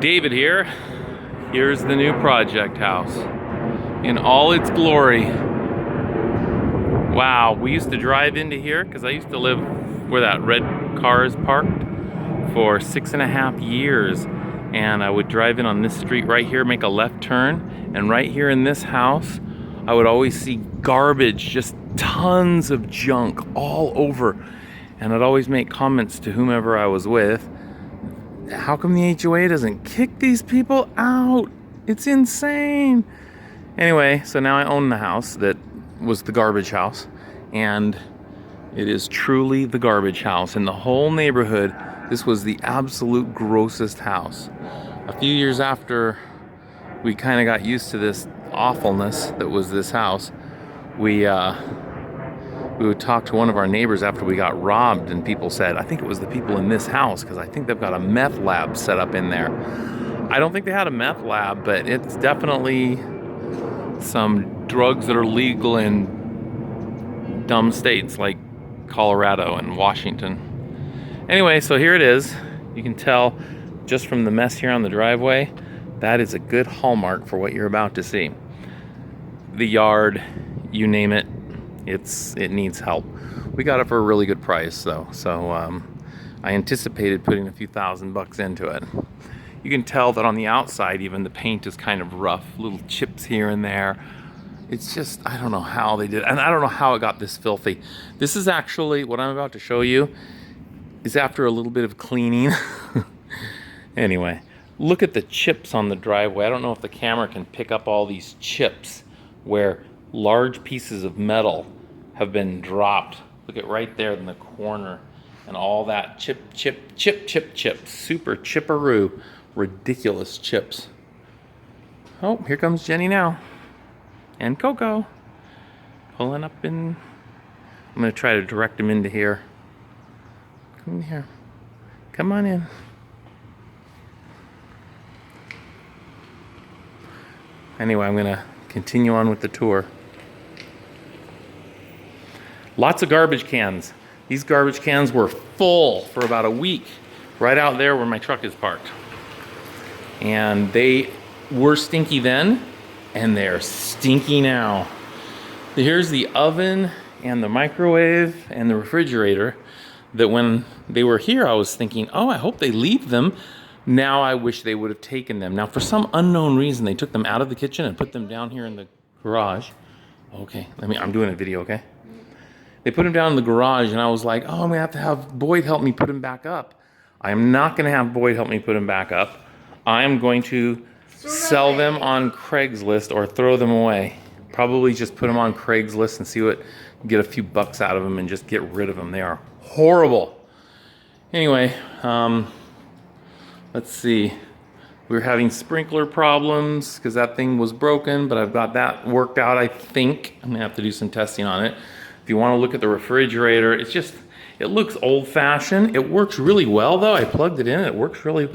David here. Here's the new project house in all its glory. Wow, we used to drive into here because I used to live where that red car is parked for 6.5 years. And I would drive in on this street right here, make a left turn, and right here in this house, I would always see garbage, just tons of junk all over. And I'd always make comments to whomever I was with. How come the HOA doesn't kick these people out? It's insane. Anyway, so now I own the house that was the garbage house, and it is truly the garbage house. In the whole neighborhood, this was the absolute grossest house. A few years after we kind of got used to this awfulness that was this house, we would talk to one of our neighbors after we got robbed, and people said, I think it was the people in this house because I think they've got a meth lab set up in there. I don't think they had a meth lab, but it's definitely some drugs that are legal in dumb states like Colorado and Washington. Anyway, so here it is. You can tell just from the mess here on the driveway, that is a good hallmark for what you're about to see. The yard, you name it, it needs help. We got it for a really good price though, so I anticipated putting a few $1,000 into it. You can tell that on the outside even the paint is kind of rough, little chips here and there. It's just, I don't know how they did it, and I don't know how it got this filthy. This is actually, what I'm about to show you is after a little bit of cleaning. Anyway, look at the chips on the driveway. I don't know if the camera can pick up all these chips where large pieces of metal have been dropped. Look at right there in the corner, and all that chip, super chipperoo, ridiculous chips. Oh, here comes Jenny now, and Coco, pulling up in. I'm gonna try to direct him into here. Come in here, come on in. Anyway, I'm gonna continue on with the tour. Lots of garbage cans. These garbage cans were full for about a week right out there where my truck is parked. And they were stinky then, and they're stinky now. Here's the oven and the microwave and the refrigerator that when they were here, I was thinking, oh, I hope they leave them. Now I wish they would have taken them. Now, for some unknown reason, they took them out of the kitchen and put them down here in the garage. Okay, I'm doing a video, okay? They put them down in the garage, and I was like, oh, I'm gonna have to have Boyd help me put them back up. I am not gonna have Boyd help me put them back up. I am going to sell them on Craigslist or throw them away. Probably just put them on Craigslist and see what, get a few bucks out of them and just get rid of them. They are horrible. Anyway, let's see. We were having sprinkler problems because that thing was broken, but I've got that worked out, I think. I'm gonna have to do some testing on it. If you want to look at the refrigerator, it's just, it looks old-fashioned. It works really well, though. I plugged it in. It works really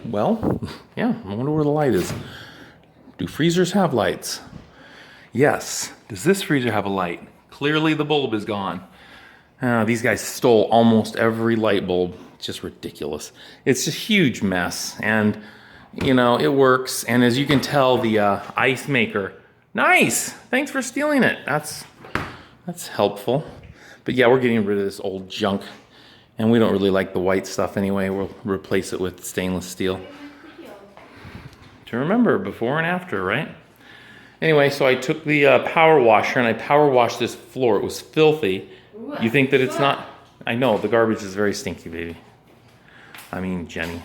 well. Yeah, I wonder where the light is. Do freezers have lights? Yes. Does this freezer have a light? Clearly, the bulb is gone. These guys stole almost every light bulb. It's just ridiculous. It's a huge mess, and, you know, it works. And as you can tell, the ice maker, nice! Thanks for stealing it. That's helpful. But yeah, we're getting rid of this old junk, and we don't really like the white stuff anyway. We'll replace it with stainless steel. To remember before and after, right? Anyway, so I took the power washer and I power washed this floor. It was filthy. You think that it's not? I know, the garbage is very stinky, baby. I mean, Jenny.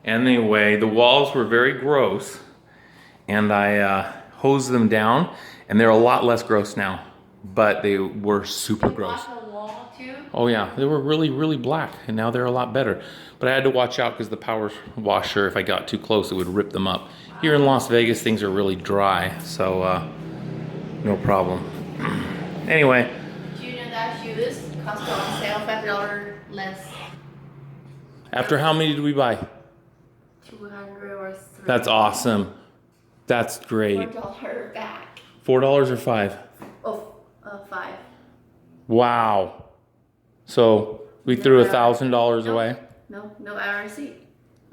Anyway, the walls were very gross, and I hosed them down, and they're a lot less gross now, but they were super gross. The wall too? Oh yeah, they were really, really black, and now they're a lot better. But I had to watch out because the power washer, if I got too close, it would rip them up. Wow. Here in Las Vegas, things are really dry, so no problem. Anyway. Do you know that shoes cost on sale $5 less? After how many did we buy? 200 or 3. That's awesome. That's great. $4 back. $4 or $5? Oh, 5. Wow. So we threw $1,000 away. No IRC.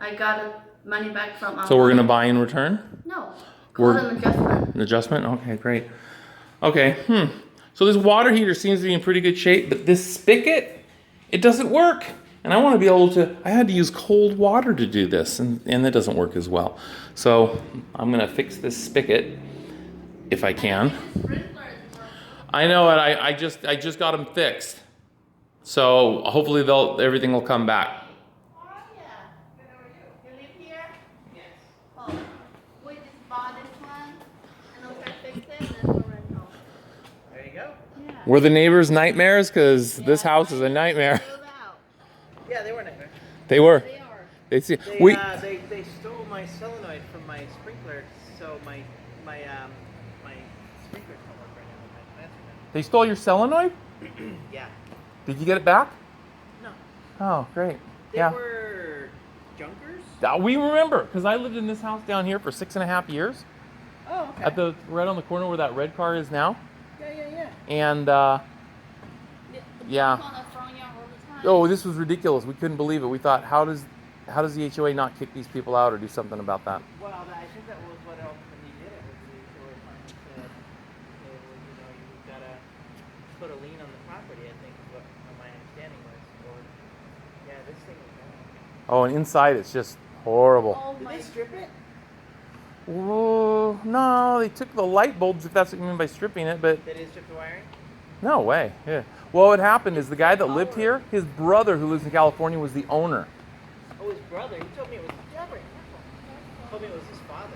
I got money back from. So we're gonna buy in return? No. Call an adjustment. An adjustment? Okay, great. Okay, So this water heater seems to be in pretty good shape, but this spigot, it doesn't work. And I want to be able to, I had to use cold water to do this, and it doesn't work as well. So I'm gonna fix this spigot if I can. I know it, I just got them fixed. So hopefully everything will come back. Were the neighbors nightmares? Because this house is a nightmare. Yeah, they were nightmares. They were. They are. They stole my solenoid from my sprinkler, so my sprinkler don't work right now. My plants are down. They stole your solenoid? Yeah. Did you get it back? No. Oh, great. They were junkers? We remember, because I lived in this house down here for 6.5 years. Oh, okay. Right on the corner where that red car is now. Yeah. And yeah. Oh, this was ridiculous. We couldn't believe it. We thought, how does the HOA not kick these people out or do something about that? Well, I think that was what ultimately did it. Was the HOA finally said, you've got to put a lien on the property. I think is what my understanding was. Or this thing was bad. Oh, and inside it's just horrible. Did they strip it? Oh, no, they took the light bulbs, if that's what you mean by stripping it, but They didn't strip the wiring? no way. Yeah. Well, what happened is the guy that lived here, his brother who lives in California was the owner. Oh, his brother. He told me it was. He told me it was his father.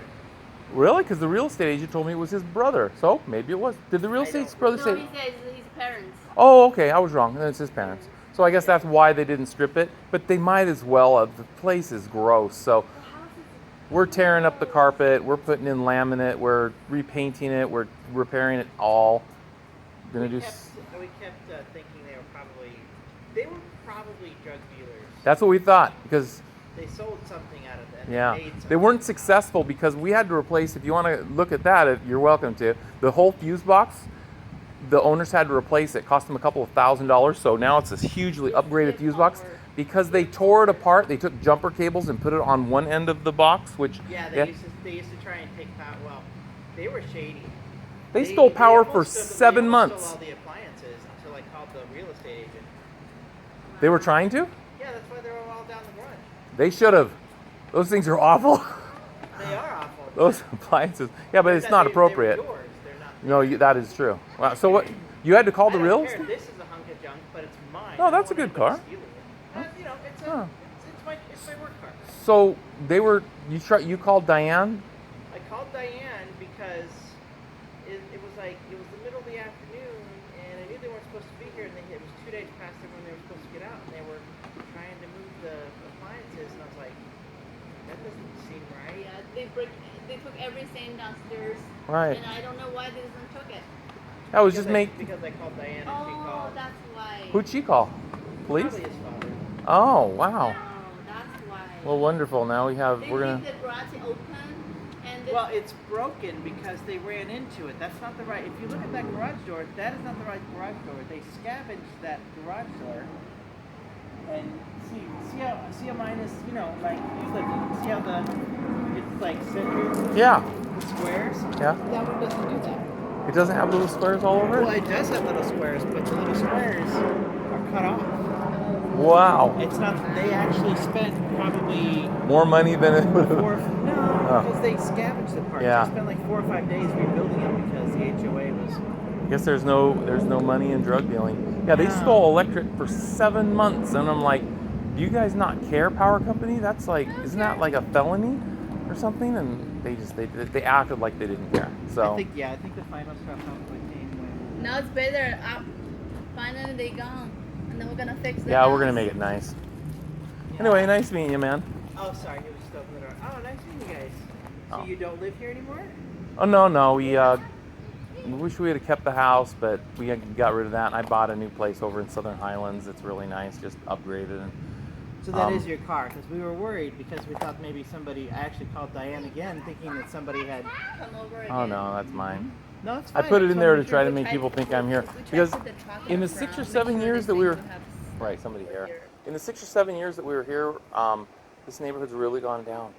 Really? Because the real estate agent told me it was his brother. So maybe it was. Did the real estate brother No, say? he says his parents. Oh, okay. I was wrong. Then it's his parents. So I guess that's why they didn't strip it. But they might as well have. The place is gross. So we're tearing up the carpet. We're putting in laminate. We're repainting it. We're repairing it all. We kept thinking they were probably drug dealers. That's what we thought, because They sold something out of that. yeah, Made something. they weren't successful because we had to replace. If you want to look at that, you're welcome to. The whole fuse box, the owners had to replace it. Cost them a couple of $1,000. So now it's this hugely upgraded fuse box because they tore it apart. They took jumper cables and put it on one end of the box, which They used to try and take power. Well, they were shady. They stole power for almost 7 months. Stole all the appliances until I called the real estate agent. They were trying to. Yeah, that's why they were all down the garage. They should have. Those things are awful. They are awful. Those appliances. Yeah, but it's not appropriate. They were yours. They're not. No, that is true. Wow. So what? You had to call the I real don't care. estate? This is a hunk of junk, but it's mine. Oh, that's a good car. It's my work car. So you called Diane? I called Diane because it was the middle of the afternoon, and I knew they weren't supposed to be here, and it was 2 days past when they were supposed to get out, and they were trying to move the appliances, and I was like, that doesn't seem right. Yeah, they took everything downstairs. Right. And I don't know why they didn't took it. That was Because I called Diane, and she Oh, called. that's why. Who'd she call? Police? Probably his father. Oh, wow. Oh, that's why. Well, wonderful. Now we're They gonna. leave the garage open, and Well, it's broken because they ran into it. That's not the right. If you look at that garage door, that is not the right garage door. They scavenged that garage door, and see how mine is. See how it's like centered. Yeah. The squares. Yeah. That one doesn't do that. It doesn't have little squares all over Well, it. it does have little squares, but the little squares are cut off. Wow. It's not. They actually spent probably More money than it would have. because they scavenged the parts. Yeah. They spent like 4 or 5 days rebuilding them because the HOA was. I guess there's no money in drug dealing. Yeah, they stole electric for 7 months, and I'm like, do you guys not care, power company? That's like, isn't that like a felony or something? And they acted like they didn't care. So I think the final stuff probably came when. now it's better. Finally they gone, and then we're gonna fix it. yeah, we're gonna make it nice. Anyway, nice meeting you, man. Oh, sorry, he was just opening the door. Oh, nice meeting you guys. So Oh. you don't live here anymore? Oh no, we wish we had kept the house, but we got rid of that. And I bought a new place over in Southern Highlands. It's really nice, just upgraded. And So that is your car, because we were worried because we thought maybe somebody. I actually called Diane again, thinking that somebody had. Come over again. oh no, that's mine. No, it's I fine. put it in there to Totally try to good. make people think I'm here We tried because to put the truck in the front, 6 or make 7 sure years they that we were don't have Right, somebody here. here. In the 6 or 7 years that we were here, this neighborhood's really gone down.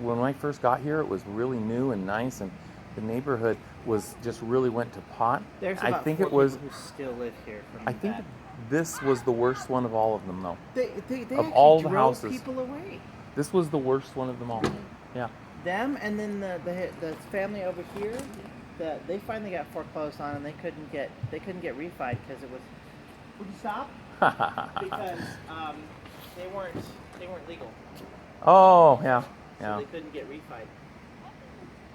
When I first got here, it was really new and nice, and the neighborhood was just really went to pot. There's I about think 4 it was. people who still live here from I think that. this was the worst one of all of them, though. They of actually all the drove houses. people away. This was the worst one of them all. Yeah. Them and then the family over here, they finally got foreclosed on and they couldn't get refied because it was. Would you stop? Because they weren't legal, Oh, yeah, so yeah. they couldn't get refied.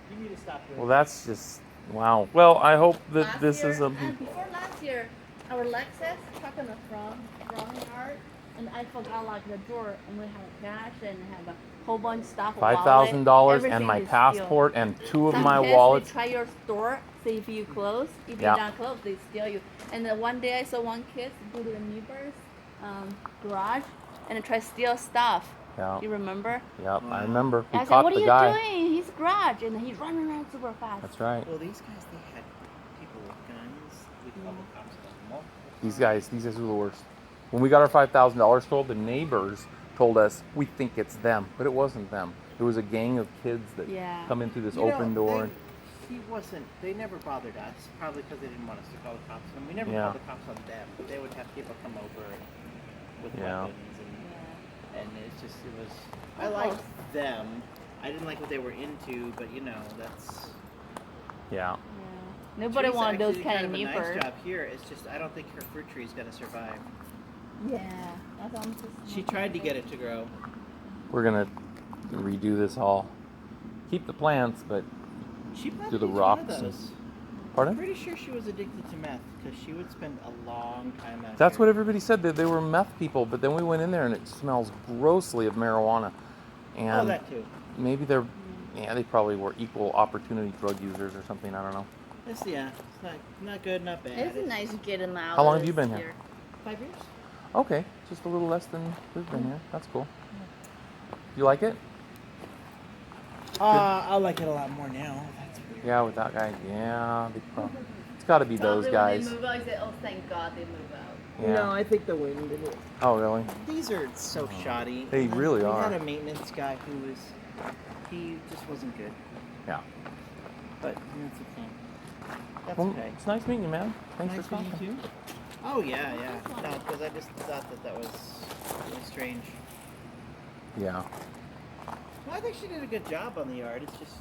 You need to stop doing Well, that's just wow. Well, I hope that Last this year, is a. and before last year, our Lexus stuck in the front yard, and I forgot like the drawer, and we have cash and have a whole bunch of stuff. $5,000 and everything my is passport and 2 of Some my kids, wallets. They try your store, see if you close. If Yeah. you're not close, they steal you. And then one day I saw one kid go to the neighbor's garage and try to steal stuff. Yeah. You remember? Yep, I remember. We I said, caught "What are the you guy. doing? He's garage," and he's running around super fast. That's right. Well, these guys, they had people with guns. We called the cops on them. These guys were the worst. When we got our $5,000 told, the neighbors told us we think it's them, but it wasn't them. It was a gang of kids that Yeah. come in through this You know, open door. He wasn't. They never bothered us, probably because they didn't want us to call the cops on them. We never Yeah. called the cops on them. They would have people come over with Yeah. weapons, and it's just it was. I liked them. I didn't like what they were into, but you know that's. Yeah. Nobody Teresa want those actually kind did of a neighbors. nice job here. It's just I don't think her fruit tree is gonna survive. Yeah, that's what I'm just. She tried to get it to grow. We're gonna redo this all. Keep the plants, but She Do probably the was one of rocks and- those. I'm pardon? pretty sure she was addicted to meth because she would spend a long time out That's here. what everybody said. That they were meth people, but then we went in there and it smells grossly of marijuana. And Oh, that too. maybe they probably were equal opportunity drug users or something. I don't know. It's not good, not bad. It's nice to get them out. How long of have you been here? 5 years. Okay, just a little less than we've been here. That's cool. You like it? I like it a lot more now. That's weird. Yeah, with that guy. Yeah, it's got to be those guys. When they move out, I say, "Oh, thank God they move out." Yeah. No, I think the wind did it. Oh, really? These are so shoddy. They really we are. had a maintenance guy he just wasn't good. Yeah. But that's okay. That's Well, okay. it's nice meeting you, man. Thanks Nice for meeting stopping. you too. Oh yeah. No, because I just thought that was really strange. Yeah. Well, I think she did a good job on the yard. It's just